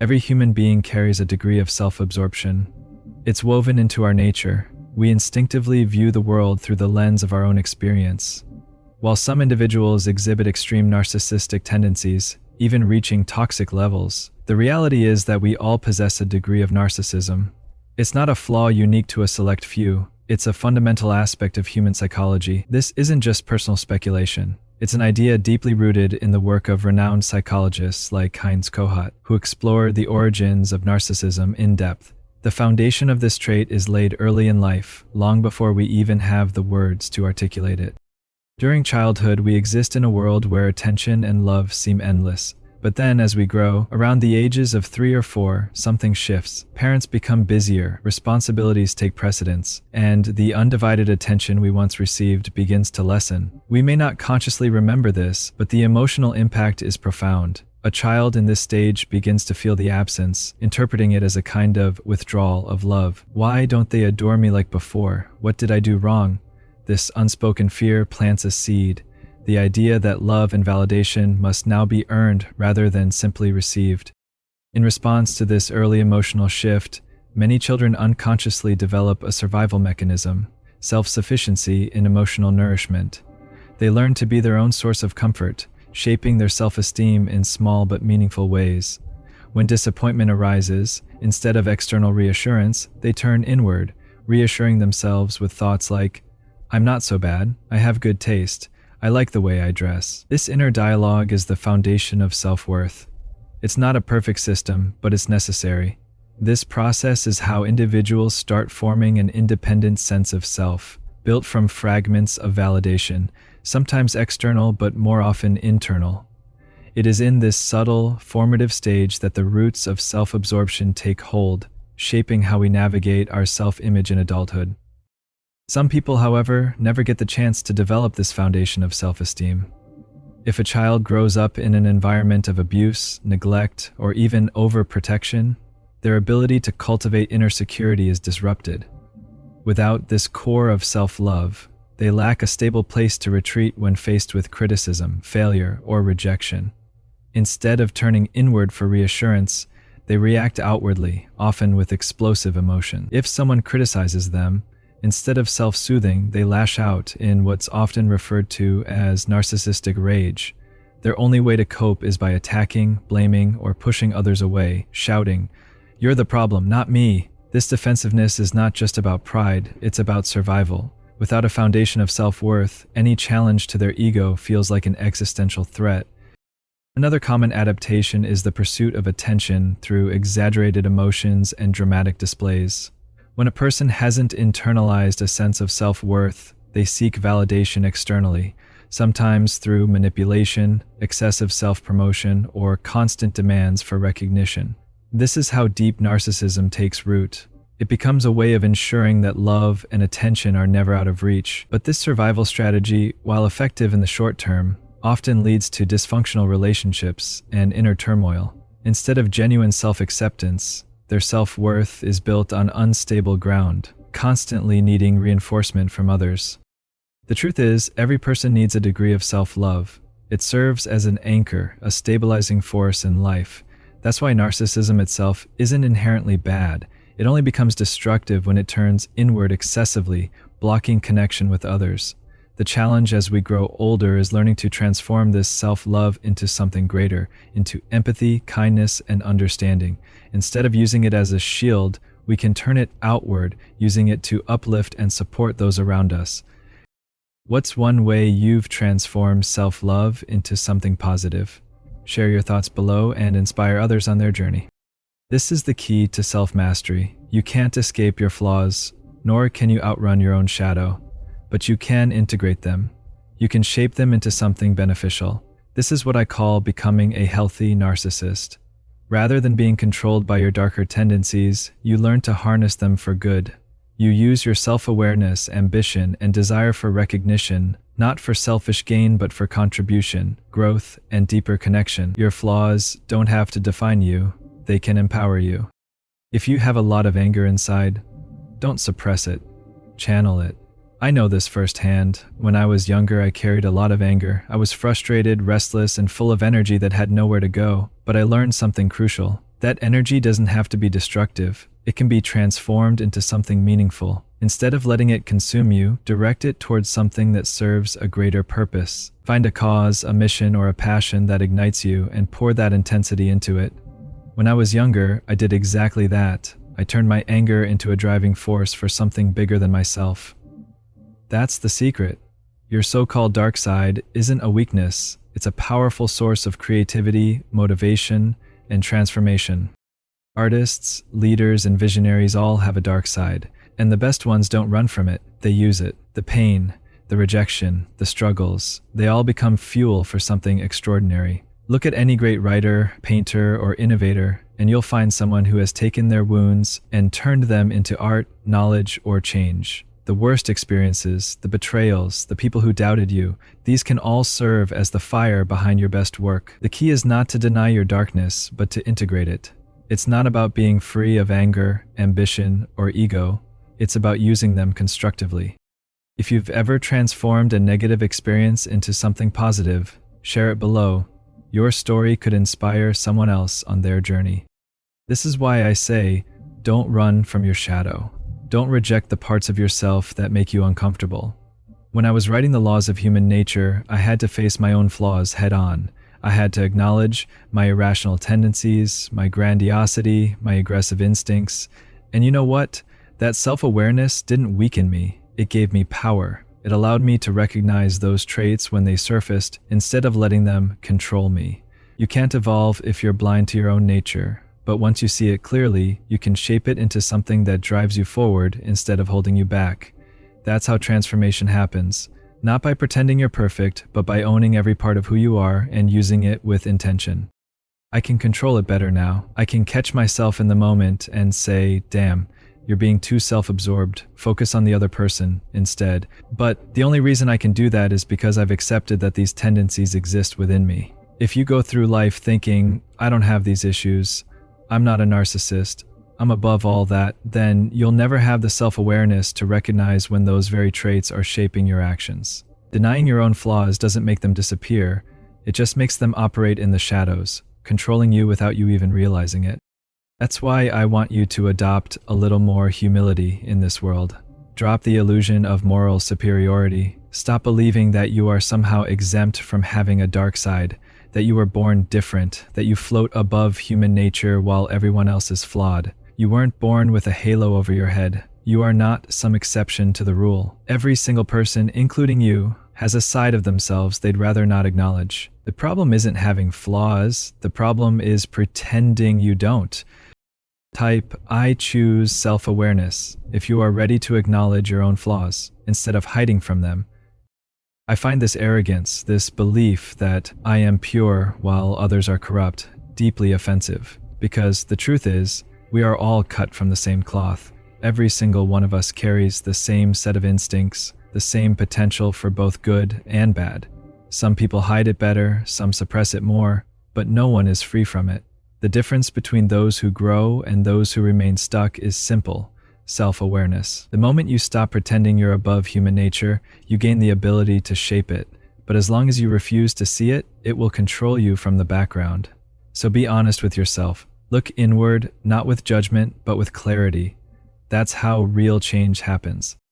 Every human being carries a degree of self-absorption. It's woven into our nature. We instinctively view the world through the lens of our own experience. While some individuals exhibit extreme narcissistic tendencies, even reaching toxic levels, the reality is that we all possess a degree of narcissism. It's not a flaw unique to a select few. It's a fundamental aspect of human psychology. This isn't just personal speculation. It's an idea deeply rooted in the work of renowned psychologists like Heinz Kohut, who explore the origins of narcissism in depth. The foundation of this trait is laid early in life, long before we even have the words to articulate it. During childhood, we exist in a world where attention and love seem endless. But then, as we grow, around the ages of 3 or 4, something shifts. Parents become busier, responsibilities take precedence, and the undivided attention we once received begins to lessen. We may not consciously remember this, but the emotional impact is profound. A child in this stage begins to feel the absence, interpreting it as a kind of withdrawal of love. Why don't they adore me like before? What did I do wrong? This unspoken fear plants a seed. The idea that love and validation must now be earned rather than simply received. In response to this early emotional shift, many children unconsciously develop a survival mechanism, self-sufficiency in emotional nourishment. They learn to be their own source of comfort, shaping their self-esteem in small but meaningful ways. When disappointment arises, instead of external reassurance, they turn inward, reassuring themselves with thoughts like, "I'm not so bad, I have good taste, I like the way I dress." This inner dialogue is the foundation of self-worth. It's not a perfect system, but it's necessary. This process is how individuals start forming an independent sense of self, built from fragments of validation, sometimes external but more often internal. It is in this subtle, formative stage that the roots of self-absorption take hold, shaping how we navigate our self-image in adulthood. Some people, however, never get the chance to develop this foundation of self-esteem. If a child grows up in an environment of abuse, neglect, or even overprotection, their ability to cultivate inner security is disrupted. Without this core of self-love, they lack a stable place to retreat when faced with criticism, failure, or rejection. Instead of turning inward for reassurance, they react outwardly, often with explosive emotion. If someone criticizes them, instead of self-soothing, they lash out in what's often referred to as narcissistic rage. Their only way to cope is by attacking, blaming, or pushing others away, shouting, "You're the problem, not me." This defensiveness is not just about pride, it's about survival. Without a foundation of self-worth, any challenge to their ego feels like an existential threat. Another common adaptation is the pursuit of attention through exaggerated emotions and dramatic displays. When a person hasn't internalized a sense of self-worth, they seek validation externally, sometimes through manipulation, excessive self-promotion, or constant demands for recognition. This is how deep narcissism takes root. It becomes a way of ensuring that love and attention are never out of reach. But this survival strategy, while effective in the short term, often leads to dysfunctional relationships and inner turmoil. Instead of genuine self-acceptance, their self-worth is built on unstable ground, constantly needing reinforcement from others. The truth is, every person needs a degree of self-love. It serves as an anchor, a stabilizing force in life. That's why narcissism itself isn't inherently bad. It only becomes destructive when it turns inward excessively, blocking connection with others. The challenge as we grow older is learning to transform this self-love into something greater, into empathy, kindness, and understanding. Instead of using it as a shield, we can turn it outward, using it to uplift and support those around us. What's one way you've transformed self-love into something positive? Share your thoughts below and inspire others on their journey. This is the key to self-mastery. You can't escape your flaws, nor can you outrun your own shadow. But you can integrate them. You can shape them into something beneficial. This is what I call becoming a healthy narcissist. Rather than being controlled by your darker tendencies, you learn to harness them for good. You use your self-awareness, ambition, and desire for recognition, not for selfish gain but for contribution, growth, and deeper connection. Your flaws don't have to define you, they can empower you. If you have a lot of anger inside, don't suppress it, channel it. I know this firsthand. When I was younger, I carried a lot of anger. I was frustrated, restless, and full of energy that had nowhere to go. But I learned something crucial. That energy doesn't have to be destructive. It can be transformed into something meaningful. Instead of letting it consume you, direct it towards something that serves a greater purpose. Find a cause, a mission, or a passion that ignites you and pour that intensity into it. When I was younger, I did exactly that. I turned my anger into a driving force for something bigger than myself. That's the secret. Your so-called dark side isn't a weakness. It's a powerful source of creativity, motivation, and transformation. Artists, leaders, and visionaries all have a dark side, and the best ones don't run from it. They use it. The pain, the rejection, the struggles, they all become fuel for something extraordinary. Look at any great writer, painter, or innovator, and you'll find someone who has taken their wounds and turned them into art, knowledge, or change. The worst experiences, the betrayals, the people who doubted you, these can all serve as the fire behind your best work. The key is not to deny your darkness, but to integrate it. It's not about being free of anger, ambition, or ego. It's about using them constructively. If you've ever transformed a negative experience into something positive, share it below. Your story could inspire someone else on their journey. This is why I say, don't run from your shadow. Don't reject the parts of yourself that make you uncomfortable. When I was writing The Laws of Human Nature, I had to face my own flaws head on. I had to acknowledge my irrational tendencies, my grandiosity, my aggressive instincts. And you know what? That self-awareness didn't weaken me. It gave me power. It allowed me to recognize those traits when they surfaced instead of letting them control me. You can't evolve if you're blind to your own nature. But once you see it clearly, you can shape it into something that drives you forward instead of holding you back. That's how transformation happens. Not by pretending you're perfect, but by owning every part of who you are and using it with intention. I can control it better now. I can catch myself in the moment and say, damn, you're being too self-absorbed. Focus on the other person instead. But the only reason I can do that is because I've accepted that these tendencies exist within me. If you go through life thinking, I don't have these issues, I'm not a narcissist, I'm above all that, then you'll never have the self-awareness to recognize when those very traits are shaping your actions. Denying your own flaws doesn't make them disappear, it just makes them operate in the shadows, controlling you without you even realizing it. That's why I want you to adopt a little more humility in this world. Drop the illusion of moral superiority. Stop believing that you are somehow exempt from having a dark side, that you were born different, that you float above human nature while everyone else is flawed. You weren't born with a halo over your head. You are not some exception to the rule. Every single person, including you, has a side of themselves they'd rather not acknowledge. The problem isn't having flaws. The problem is pretending you don't. Type, I choose self-awareness if you are ready to acknowledge your own flaws instead of hiding from them. I find this arrogance, this belief that I am pure while others are corrupt, deeply offensive. Because the truth is, we are all cut from the same cloth. Every single one of us carries the same set of instincts, the same potential for both good and bad. Some people hide it better, some suppress it more, but no one is free from it. The difference between those who grow and those who remain stuck is simple: self-awareness. The moment you stop pretending you're above human nature, you gain the ability to shape it. But as long as you refuse to see it, it will control you from the background. So be honest with yourself. Look inward, not with judgment, but with clarity. That's how real change happens.